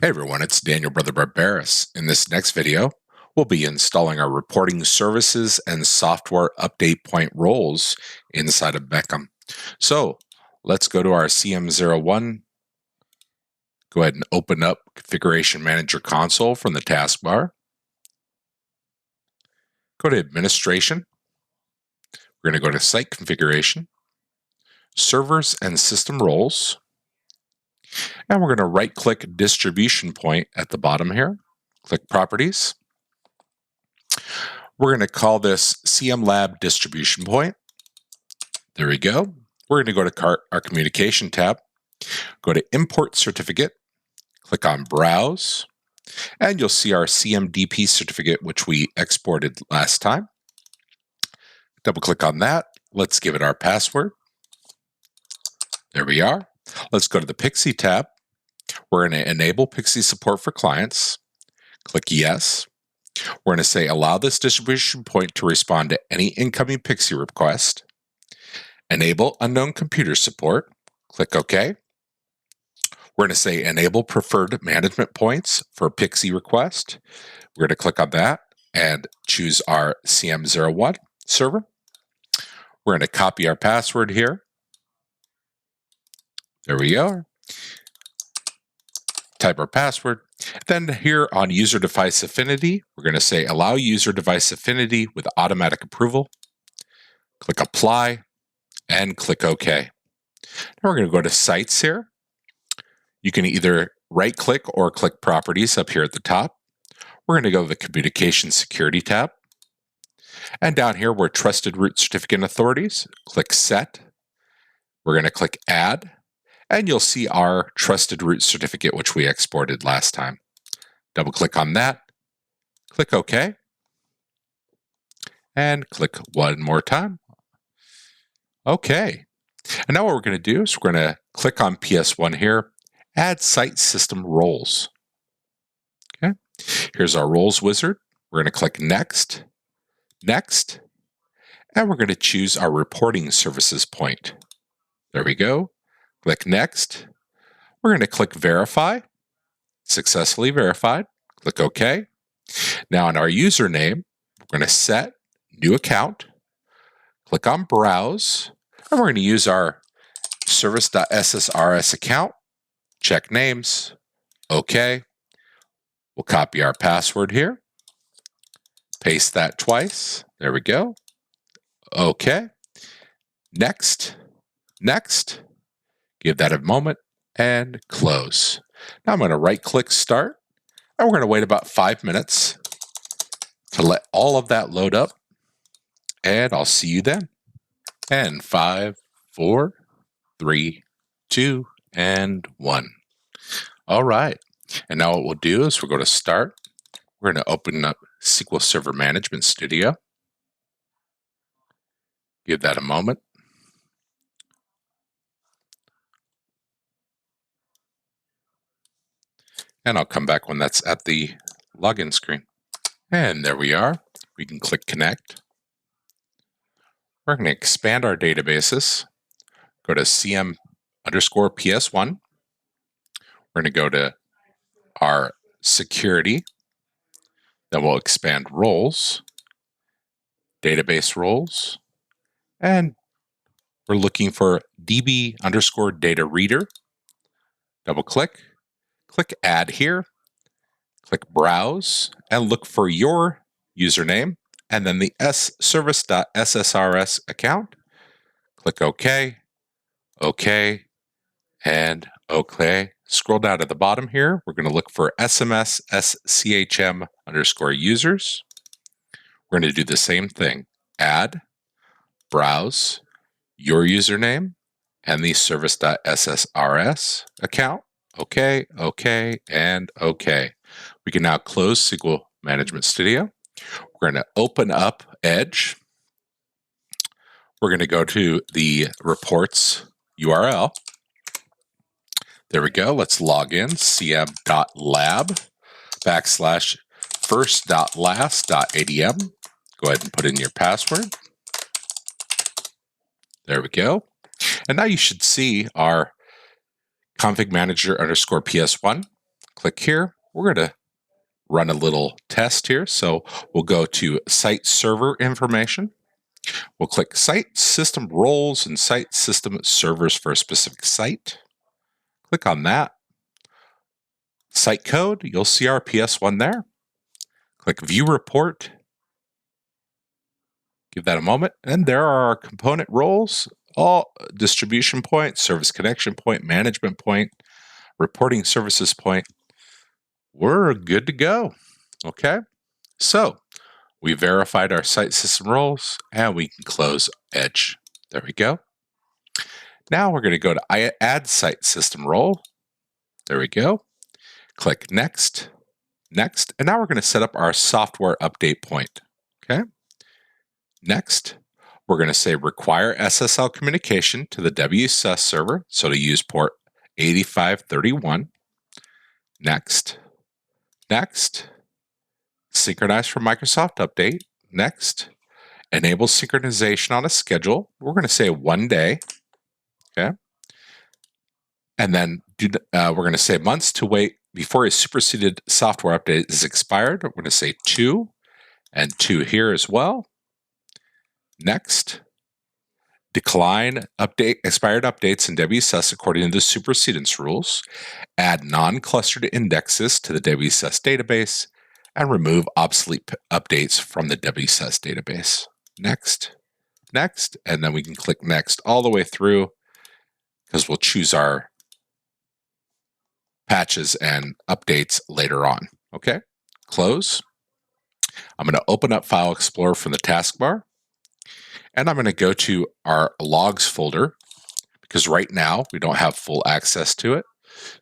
Hey everyone, it's Daniel Brother Barbaris. In this next video, we'll be installing our reporting services and software update point roles inside of MCM. So let's go to our CM01. Go ahead and open up Configuration Manager console from the taskbar. Go to Administration. We're going to go to Site Configuration, Servers and System Roles, and we're going to right-click Distribution Point at the bottom here. Click Properties. We're going to call this CM Lab Distribution Point. There we go. We're going to go to our Communication tab, go to Import Certificate, click on Browse, and you'll see our CMDP certificate, which we exported last time. Double click on that. Let's give it our password. There we are. Let's go to the Pixie tab. We're going to enable Pixie support for clients. Click Yes. We're going to say allow this distribution point to respond to any incoming Pixie request. Enable unknown computer support. Click OK. We're going to say enable preferred management points for Pixie request. We're going to click on that and choose our CM01 server. We're going to copy our password here. There we are. Type our password. Then here on user device affinity, we're going to say allow user device affinity with automatic approval. Click apply and click OK. Now we're going to go to sites here. You can either right click or click properties up here at the top. We're going to go to the Communication Security tab. And down here where Trusted Root Certificate Authorities, click Set. We're going to click Add. And you'll see our Trusted Root Certificate, which we exported last time. Double click on that. Click OK. And click one more time. OK. And now what we're going to do is we're going to click on PS1 here. Add Site System Roles. Okay. Here's our Roles wizard. We're going to click Next. Next. And we're going to choose our reporting services point. There we go. Click Next. We're going to click Verify. Successfully verified. Click OK. Now in our username, we're going to set New Account. Click on Browse. And we're going to use our service.ssrs account. Check names. OK. We'll copy our password here. Paste that twice. There we go. OK. Next. Next. Give that a moment and close. Now I'm going to right-click Start, and we're going to wait about 5 minutes to let all of that load up, and I'll see you then. And 5, 4, 3, 2, and 1. All right. And now what we'll do is we'll go to Start. We're going to open up SQL Server Management Studio. Give that a moment. And I'll come back when that's at the login screen. And there we are. We can click Connect. We're going to expand our databases. Go to CM_PS1. We're going to go to our security. Then we'll expand roles, database roles, and we're looking for DB_data reader. Double click, click Add here, click Browse, and look for your username and then the service.ssrs account. Click OK, OK, and OK. Scroll down to the bottom here. We're going to look for SMS SCHM_users. We're going to do the same thing. Add, browse, your username, and the service.ssrs account. OK, OK, and OK. We can now close SQL Management Studio. We're going to open up Edge. We're going to go to the reports URL. There we go. Let's log in. cm.lab/first.last.adm. Go ahead and put in your password. There we go. And now you should see our config manager_PS1. Click here. We're going to run a little test here. So we'll go to site server information. We'll click site system roles and site system servers for a specific site. Click on that. Site code, you'll see our PS1 there. Click view report. Give that a moment. And there are our component roles, all distribution point, service connection point, management point, reporting services point. We're good to go. Okay. So we verified our site system roles and we can close Edge. There we go. Now we're going to go to add site system role. There we go. Click next, next. And now we're going to set up our software update point. Okay. Next, we're going to say require SSL communication to the WSUS server. So to use port 8531. Next, next. Synchronize for Microsoft Update. Next, enable synchronization on a schedule. We're going to say 1 day. Okay. And then we're going to say months to wait before a superseded software update is expired. We're going to say 2 and 2 here as well. Next, decline expired updates in WSUS according to the supersedence rules. Add non-clustered indexes to the WSUS database and remove obsolete updates from the WSUS database. Next, next, and then we can click next all the way through because we'll choose our patches and updates later on. Okay, close. I'm going to open up File Explorer from the taskbar, and I'm going to go to our logs folder because right now we don't have full access to it.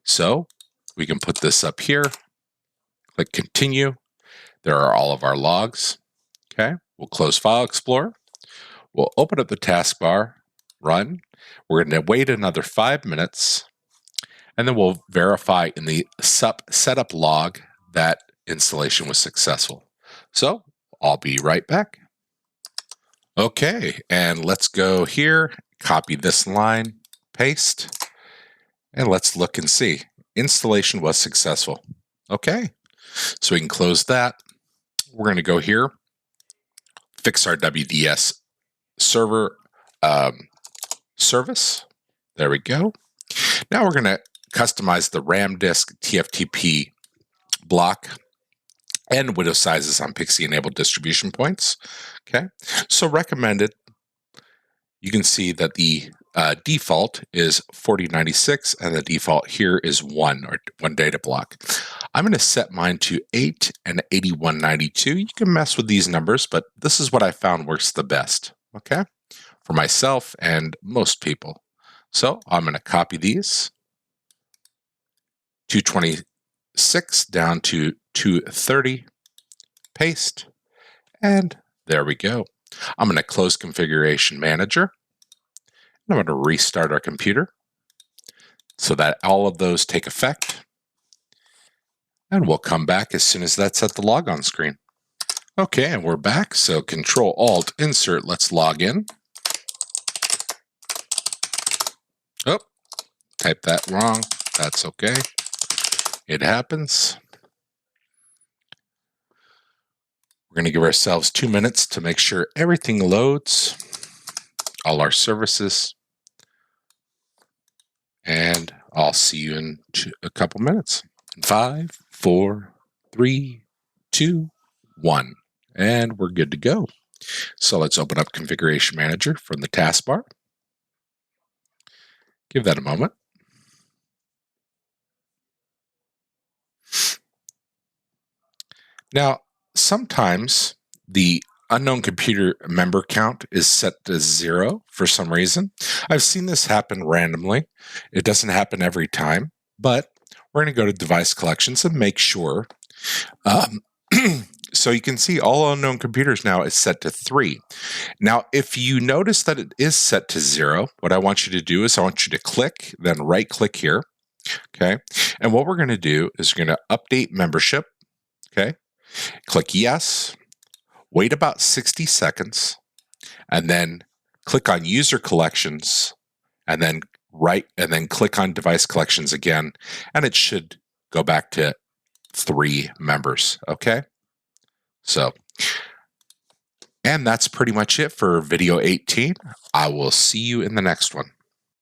So we can put this up here, click continue. There are all of our logs. Okay, we'll close File Explorer. We'll open up the taskbar, run. We're going to wait another 5 minutes, and then we'll verify in the SUP setup log that installation was successful. So I'll be right back. Okay, and let's go here, copy this line, paste, and let's look and see. Installation was successful. Okay, so we can close that. We're going to go here, fix our WDS server service. There we go. Now we're going to customize the RAM disk TFTP block and window sizes on Pixie-enabled distribution points. Okay, so recommended, you can see that the default is 4096 and the default here is 1 data block. I'm going to set mine to 8 and 8192. You can mess with these numbers, but this is what I found works the best, okay, for myself and most people. So I'm going to copy these, 226 down to 230, paste, and there we go. I'm going to close Configuration Manager. I'm going to restart our computer so that all of those take effect. And we'll come back as soon as that's at the logon screen. Okay, and we're back. So Control-Alt-Insert, let's log in. Oh, type that wrong. That's okay. It happens. We're going to give ourselves 2 minutes to make sure everything loads, all our services, and I'll see you in a couple minutes. 5, 4, 3, 2, 1, and we're good to go. So let's open up Configuration Manager from the taskbar. Give that a moment. Now, sometimes the unknown computer member count is set to 0 for some reason. I've seen this happen randomly. It doesn't happen every time, but we're going to go to device collections and make sure. So you can see all unknown computers now is set to 3. Now, if you notice that it is set to 0, what I want you to do is I want you to click, then right click here. Okay. And what we're going to do is we're going to update membership. Okay. Click yes. Wait about 60 seconds, and then click on user collections, and then click on device collections again, and it should go back to 3 members. Okay. So, and that's pretty much it for video 18. I will see you in the next one.